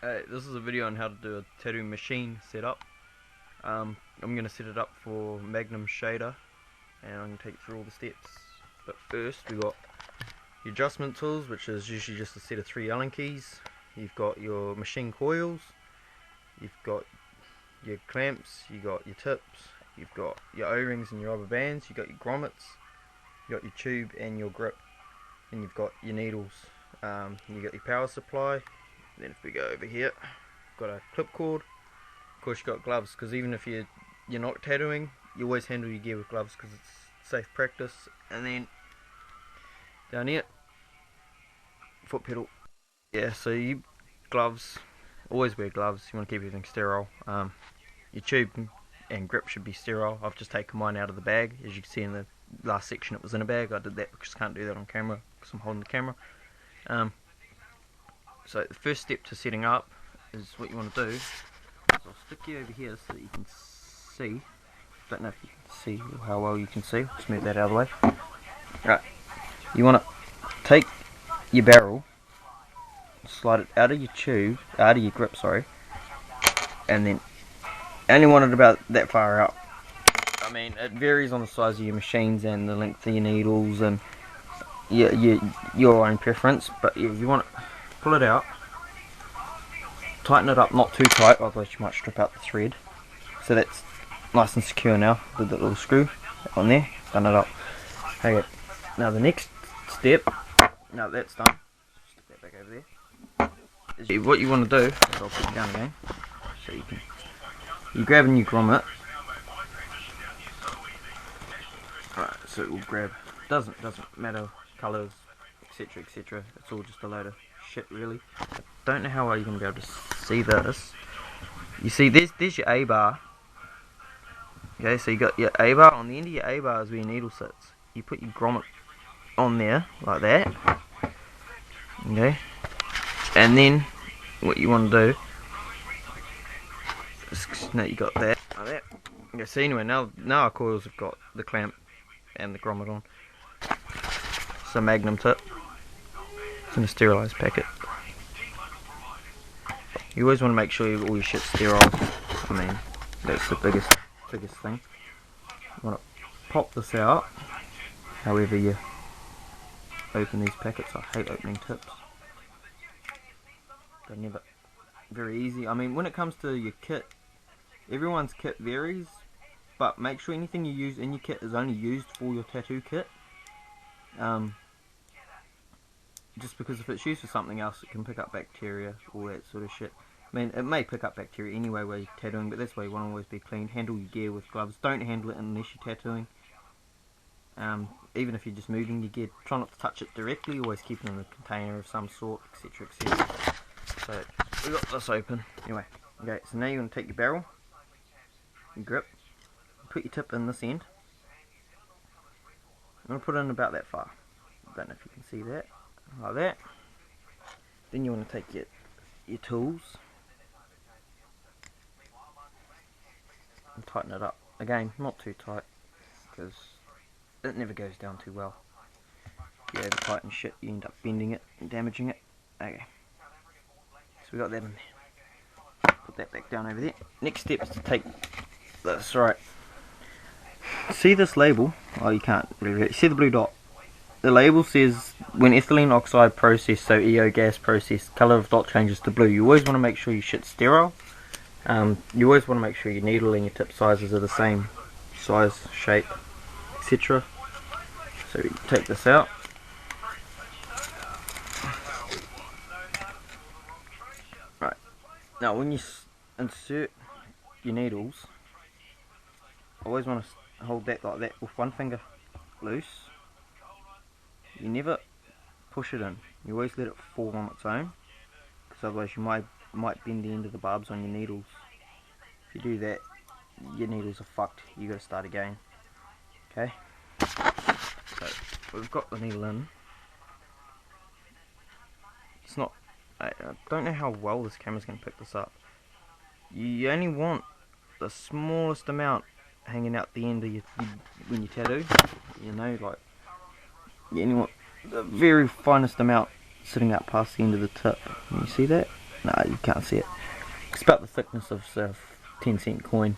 This is a video on how to do a tattoo machine setup. I'm going to set it up for Magnum Shader, and I'm going to take you through all the steps. But first we got your adjustment tools, which is usually just a set of 3 Allen keys. You've got your machine coils, you've got your clamps, you've got your tips, you've got your O-rings and your rubber bands, you've got your grommets, you've got your tube and your grip, and you've got your needles. You've got your power supply. Then if we go over here, got a clip cord. Of course, you've got gloves, because even if you're not tattooing, you always handle your gear with gloves because it's safe practice. And then down here, foot pedal. Yeah, so you gloves, always wear gloves. You want to keep everything sterile. Your tube and grip should be sterile. I've just taken mine out of the bag. As you can see in the last section, it was in a bag. I did that because I can't do that on camera because I'm holding the camera. So the first step to setting up is what you want to do is I'll stick you over here so that you can see. Don't know if you can see how well you can see. Just move that out of the way. Right, you want to take your barrel, slide it out of your tube, out of your grip, sorry, and then only want it about that far out. I mean, it varies on the size of your machines and the length of your needles and your own preference, but if you want to pull it out, tighten it up, not too tight, otherwise you might strip out the thread. So that's nice and secure now with the little screw on there, done it up. Okay, now the next step, now that's done, stick that back over there, is what you want to do, is I'll put it down again, so you grab a new grommet. Right, so it will grab, doesn't matter colours, etc, etc, it's all just a load of shit really. I don't know how well you're going to be able to see this. You see there's your A bar. Okay, so you got your A bar. On the end of your A bar is where your needle sits. You put your grommet on there like that. Okay, and then what you want to do is, now you got that like that. Okay, so anyway, now our coils have got the clamp and the grommet on. It's a Magnum tip. It's in a sterilised packet. You always want to make sure all your shit's sterile. I mean, that's the biggest thing. You want to pop this out, however you open these packets. I hate opening tips. They're never very easy. I mean, when it comes to your kit, everyone's kit varies, but make sure anything you use in your kit is only used for your tattoo kit. Just because if it's used for something else, it can pick up bacteria, all that sort of shit. I mean, it may pick up bacteria anyway while you're tattooing, but that's why you want to always be clean. Handle your gear with gloves. Don't handle it unless you're tattooing. Even if you're just moving your gear, try not to touch it directly. Always keep it in a container of some sort, etc, etc. So, we got this open. Anyway, okay, so now you're going to take your barrel, your grip, put your tip in this end. I'm going to put it in about that far. I don't know if you can see that. Like that. Then you want to take your tools and tighten it up. Again, not too tight, because it never goes down too well. If you over tighten shit, you end up bending it and damaging it. Okay, so we got that in there. Put that back down over there. Next step is to take this. Right, see this label? Oh, you can't really read it. See the blue dot? The label says when ethylene oxide process, so EO gas process, colour of dot changes to blue. You always want to make sure your shit's sterile. You always want to make sure your needle and your tip sizes are the same size, shape, etc. So you take this out. Right, now when you insert your needles, always want to hold that like that with one finger loose. You never push it in. You always let it fall on its own, because otherwise you might bend the end of the barbs on your needles. If you do that, your needles are fucked. You got to start again. Okay. So we've got the needle in. It's not. I don't know how well this camera's going to pick this up. You only want the smallest amount hanging out the end of when you tattoo. You know, like. You only want the very finest amount sitting out past the end of the tip. Can you see that? No, you can't see it. It's about the thickness of a 10-cent coin.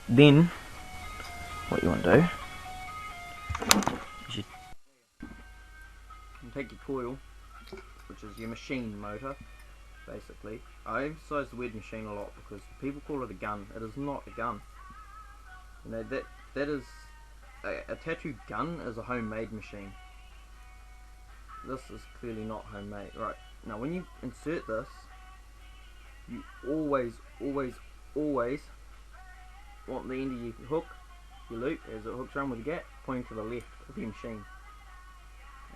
Then, what you want to do is you take your coil, which is your machine motor, basically. I emphasise the word machine a lot because people call it a gun. It is not a gun. You know, that is a tattoo gun is a homemade machine. This is clearly not homemade. Right, now when you insert this, you always want the end of your hook, your loop, as it hooks around with the gap, pointing to the left of your machine,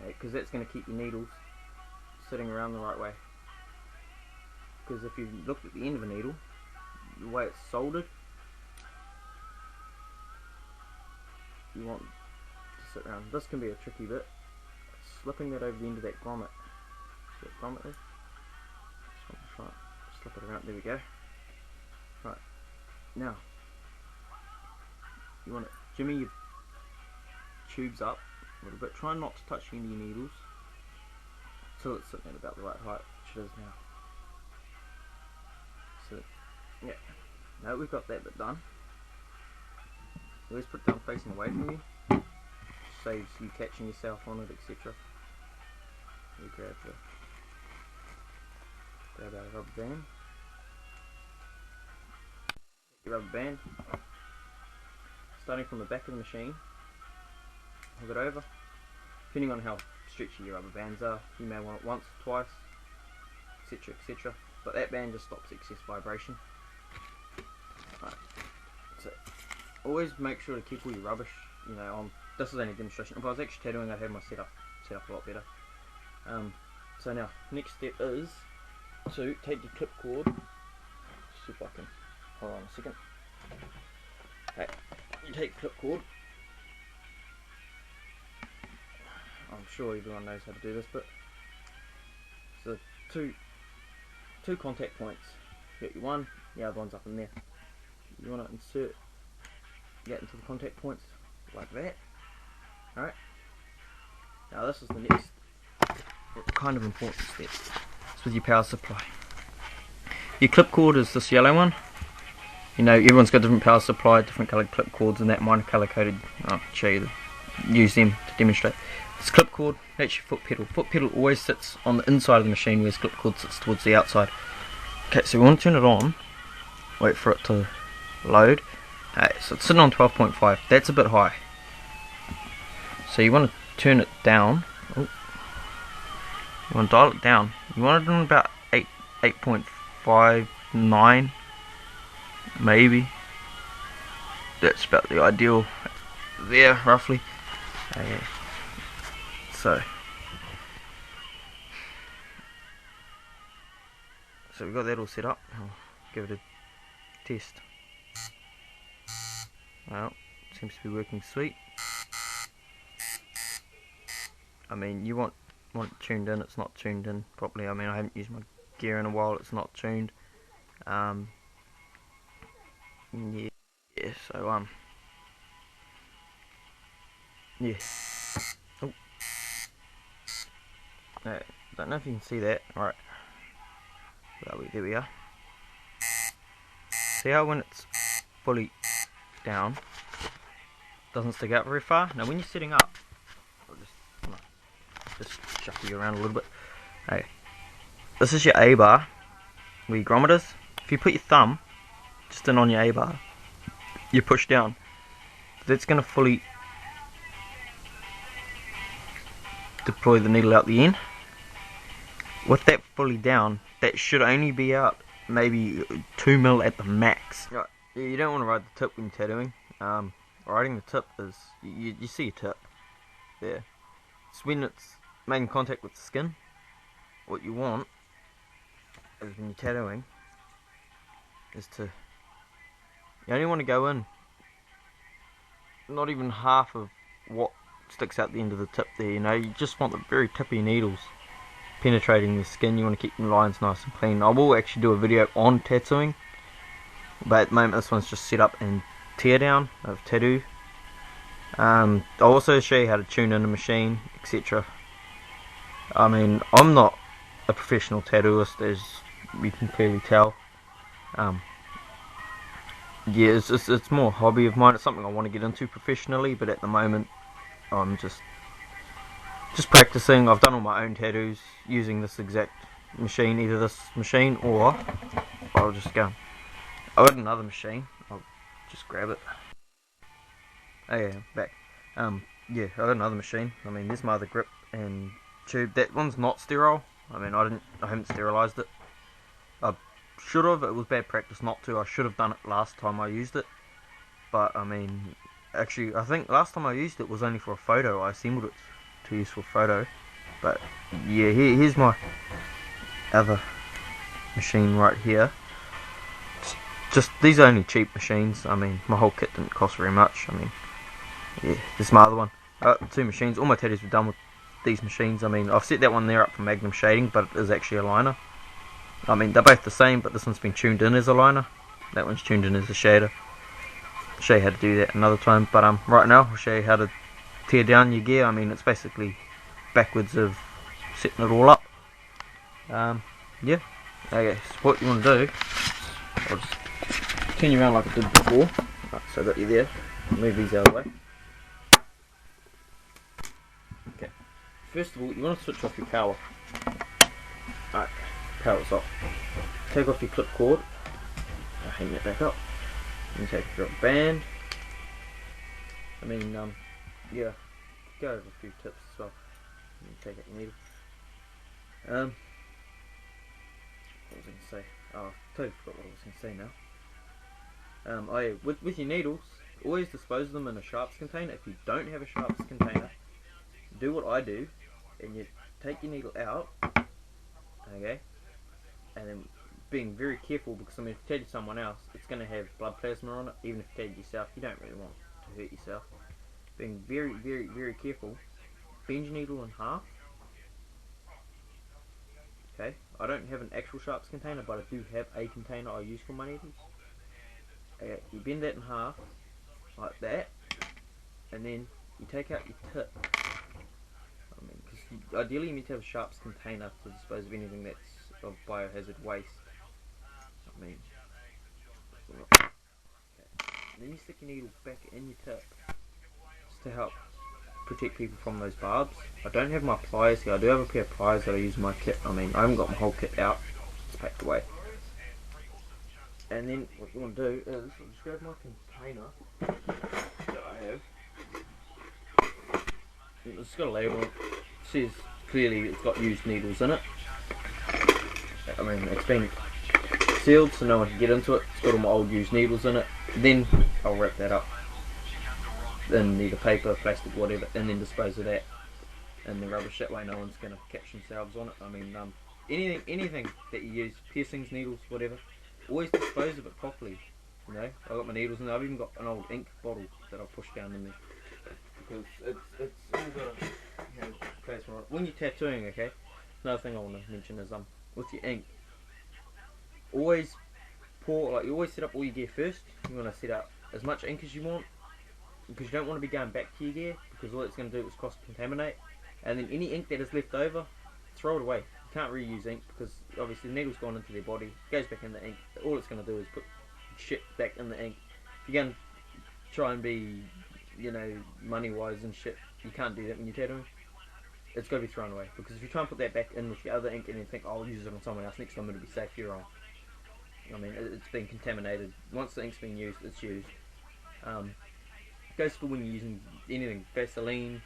because that's going to keep your needles sitting around the right way. Because if you looked at the end of a needle, the way it's soldered, you want to sit around. This can be a tricky bit. Slipping that over the end of that grommet. See what grommet is? Just want to slip it around. There we go. Right. Now, you want to jimmy your tubes up a little bit. Try not to touch the end of your needles until it's sitting at about the right height, which it is now. So, yeah. Now that we've got that bit done, always put it down facing away from you. Saves you catching yourself on it, etc. You grab out a rubber band. Take your rubber band, starting from the back of the machine, hook it over. Depending on how stretchy your rubber bands are, you may want it once, twice, etc, etc. But that band just stops excess vibration. Right. So always make sure to keep all your rubbish, you know, on. This is only a demonstration. If I was actually tattooing, I'd have my setup a lot better. So now, next step is to take your clip cord. See if I can. Hold on a second. Okay, you take your clip cord. I'm sure everyone knows how to do this, but so two contact points. You got your one, the other one's up in there. You want to insert, get into the contact points like that. Alright. Now this is the next kind of important step. It's with your power supply. Your clip cord is this yellow one. You know, everyone's got different power supply, different coloured clip cords, and that mine are colour coded. I'll show you use them to demonstrate. This clip cord, that's your foot pedal. Foot pedal always sits on the inside of the machine, whereas clip cord sits towards the outside. Okay, so we want to turn it on. Wait for it to load. Okay, so it's sitting on 12.5. That's a bit high. So you want to turn it down. Oh. You want to dial it down. You want it on about 8.59, maybe. That's about the ideal there, roughly. Okay. So we've got that all set up. I'll give it a test. Well, seems to be working sweet. I mean, you want it tuned in, it's not tuned in properly. I mean, I haven't used my gear in a while, it's not tuned. Yeah, so yeah. Oh. No, don't know if you can see that. Alright. There we are. See how when it's fully down, it doesn't stick out very far? Now when you're setting up, I'll just shuffle you around a little bit. Okay. This is your A bar, where your grommet is. If you put your thumb just in on your A bar, you push down. That's going to fully deploy the needle out the end. With that fully down, that should only be out maybe 2 mil at the max. Right. You don't want to ride the tip when you're tattooing. Riding the tip is, you see your tip there. It's when it's making contact with the skin. What you want is when you're tattooing is to, you only want to go in not even half of what sticks out the end of the tip there, you know. You just want the very tippy needles penetrating the skin. You want to keep the lines nice and clean. I will actually do a video on tattooing, but at the moment this one's just set up and tear down of tattoo. I'll also show you how to tune in a machine, etc. I mean, I'm not a professional tattooist, as you can clearly tell. Yeah, it's more a hobby of mine. It's something I want to get into professionally, but at the moment I'm just practicing. I've done all my own tattoos using this exact machine, either this machine or I'll just go. I got another machine. I'll just grab it. Oh yeah, back. Yeah, I got another machine. I mean, there's my other grip and tube. That one's not sterile. I mean, I haven't sterilized it. I should have. It was bad practice not to. I should have done it last time I used it. But I mean, actually, I think last time I used it was only for a photo. I assembled it to use for a photo. But yeah, here's my other machine right here. Just these are only cheap machines. I mean, my whole kit didn't cost very much. I mean, yeah, this is my other one. Two machines. All my tattoos were done with these machines. I mean, I've set that one there up for Magnum shading, but it is actually a liner. I mean, they're both the same, but this one's been tuned in as a liner. That one's tuned in as a shader. I'll show you how to do that another time. But right now, I'll show you how to tear down your gear. I mean, it's basically backwards of setting it all up. Yeah. Okay, so what you want to do, I'll just turn you around like I did before. Right, so I got you there. Move these out of the way. Okay. First of all, you want to switch off your power. Alright, power's off. Take off your clip cord. I'll hang that back up. And take your band. I mean, yeah, go over a few tips as well. And take out your needle. What was I going to say? Oh, I totally forgot what I was going to say now. Oh yeah, with your needles, always dispose of them in a sharps container. If you don't have a sharps container, do what I do, and you take your needle out, okay, and then being very careful, because I mean, if you tattoo someone else, it's going to have blood plasma on it. Even if you tattoo yourself, you don't really want to hurt yourself. Being very, very, very careful. Bend your needle in half. Okay, I don't have an actual sharps container, but I do have a container I use for my needles. Okay, you bend that in half, like that, and then you take out your tip. I mean, because ideally you need to have a sharps container to dispose of anything that's of biohazard waste. I mean, okay. Then you stick your needle back in your tip, just to help protect people from those barbs. I don't have my pliers here. I do have a pair of pliers that I use in my kit. I mean, I haven't got my whole kit out. It's packed away. And then what you want to do is, I'll just grab my container that I have. It's got a label on it. It says clearly it's got used needles in it. I mean, it's been sealed so no one can get into it. It's got all my old used needles in it. Then I'll wrap that up in either paper, plastic, whatever, and then dispose of that in the rubbish. That way no one's going to catch themselves on it. I mean, anything that you use, piercings, needles, whatever, always dispose of it properly. You know, I've got my needles in there. I've even got an old ink bottle that I'll push down in there, because it's all got plasma on it. When you're tattooing, okay, another thing I want to mention is with your ink, always pour, like, you always set up all your gear first. You want to set up as much ink as you want, because you don't want to be going back to your gear, because all it's going to do is cross contaminate, and then any ink that is left over, throw it away. You can't reuse ink, because obviously the needle's gone into their body, goes back in the ink. All it's going to do is put shit back in the ink. If you're going to try and be, you know, money wise and shit, you can't do that when you're tattooing. It's got to be thrown away, because if you try and put that back in with your other ink and then think, oh, I'll use it on someone else next time, it'll be safe, you're wrong. I mean, it's been contaminated. Once the ink's been used, it's used. Goes for when you're using anything, Vaseline,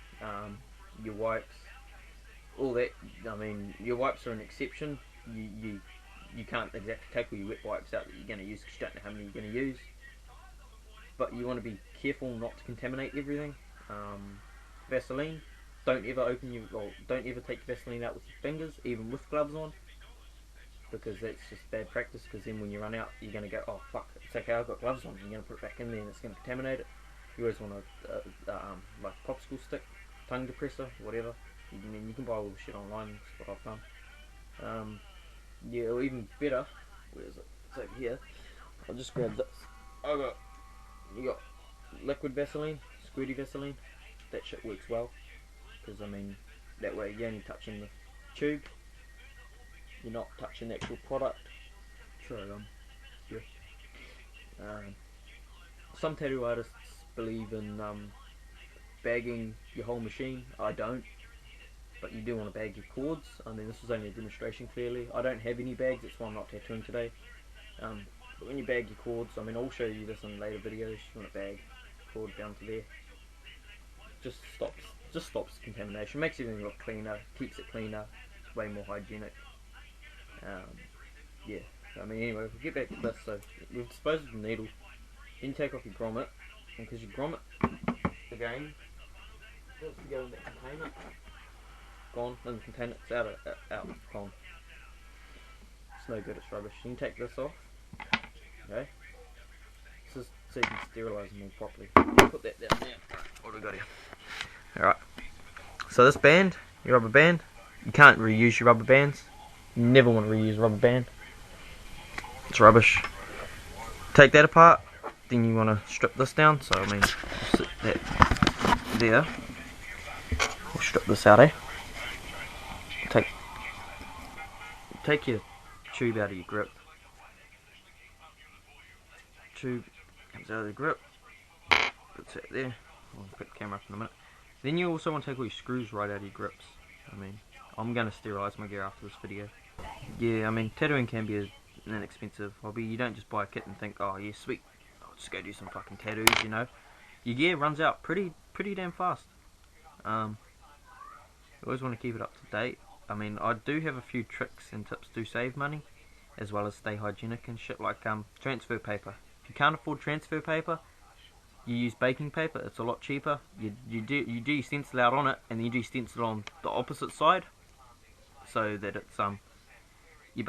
your wipes, all that. I mean, your wipes are an exception. You can't exactly take all your wet wipes out that you're going to use, because you don't know how many you're going to use. But you want to be careful not to contaminate everything. Vaseline, don't ever don't ever take your Vaseline out with your fingers, even with gloves on, because that's just bad practice. Because then when you run out, you're going to go, oh fuck, it's okay, I've got gloves on. You're going to put it back in there and it's going to contaminate it. You always want like a popsicle stick, tongue depressor, whatever. You can buy all the shit online. That's what I've done. Yeah, or even better, where is it? It's over here. I'll just grab this. You got liquid Vaseline, squirty Vaseline. That shit works well, because I mean, that way you're only touching the tube. You're not touching the actual product. So, yeah. Some tattoo artists believe in bagging your whole machine. I don't, but you do want to bag your cords. I mean, this is only a demonstration clearly. I don't have any bags, that's why I'm not tattooing today. But when you bag your cords, I mean, I'll show you this in later videos. You want to bag cord down to there. Just stops contamination, makes everything look cleaner, keeps it cleaner, it's way more hygienic. Yeah, I mean, anyway, we'll get back to this. So we've disposed of the needle, then take off your grommet, and because you grommet again, wants to go in that container, gone, in the container, it's out, gone. It's no good, it's rubbish. You can take this off, okay? This is so you can sterilise them all properly. Put that down there. What do we got here? Alright, so this band, your rubber band, you can't reuse your rubber bands. You never want to reuse a rubber band. It's rubbish. Take that apart, then you want to strip this down. So I mean, I'll sit that there. We'll strip this out, eh? Take your tube out of your grip. Tube comes out of the grip. Puts that there. I'll put the camera up in a minute. Then you also want to take all your screws right out of your grips. I mean, I'm going to sterilise my gear after this video. Yeah, I mean, tattooing can be an inexpensive hobby. You don't just buy a kit and think, oh yeah, sweet, I'll just go do some fucking tattoos, you know. Your gear runs out pretty damn fast. You always want to keep it up to date. I mean, I do have a few tricks and tips to save money, as well as stay hygienic and shit, like transfer paper. If you can't afford transfer paper, you use baking paper. It's a lot cheaper. You do your stencil out on it, and then you do stencil on the opposite side, so that it's you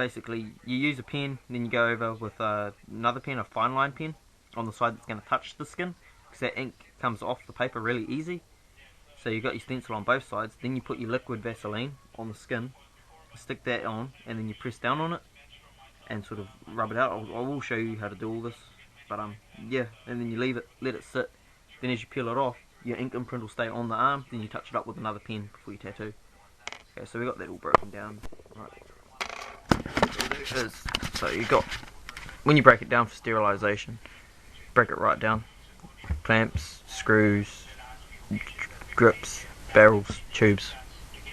use a pen, then you go over with another pen, a fine line pen, on the side that's going to touch the skin, because that ink comes off the paper really easy. So you got your stencil on both sides, then you put your liquid Vaseline on the skin, stick that on, and then you press down on it and sort of rub it out. I will show you how to do all this, but yeah, and then you leave it, let it sit. Then as you peel it off, your ink imprint will stay on the arm. Then you touch it up with another pen before you tattoo. Okay, so we got that all broken down. Right. So you got, when you break it down for sterilisation, break it right down. Clamps, screws, grips, barrels, tubes,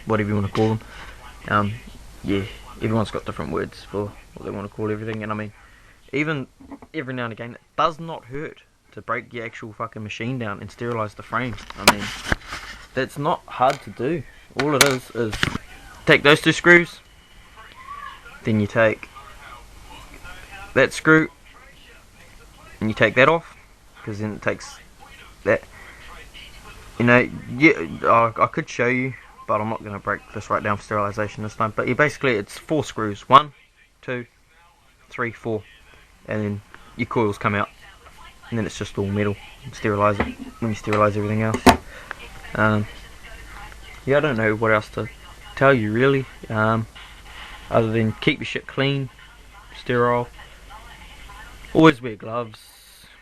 whatever you want to call them. Yeah, everyone's got different words for what they want to call everything, and I mean, even every now and again, it does not hurt to break the actual fucking machine down and sterilise the frame. I mean, that's not hard to do. All it is take those two screws, then you take that screw and you take that off, because then it takes that, you know. Yeah, I could show you, but I'm not going to break this right down for sterilisation this time. But basically it's 4 screws, 1, 2, 3, 4, and then your coils come out, and then it's just all metal. Sterilise it when you sterilise everything else. Yeah, I don't know what else to tell you really, other than keep your shit clean, sterile, always wear gloves.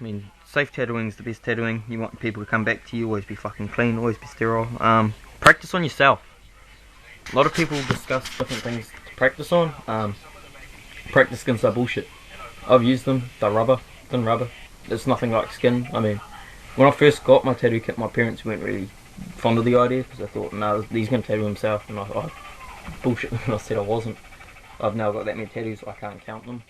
I mean, safe tattooing is the best tattooing. You want people to come back to you, always be fucking clean, always be sterile. Practice on yourself. A lot of people discuss different things to practice on. Practice skins are bullshit. I've used them, they're rubber, thin rubber. It's nothing like skin. I mean, when I first got my tattoo kit, my parents weren't really fond of the idea, because I thought, no, he's going to tattoo himself, and I bullshit when I said I wasn't. I've now got that many tattoos, I can't count them.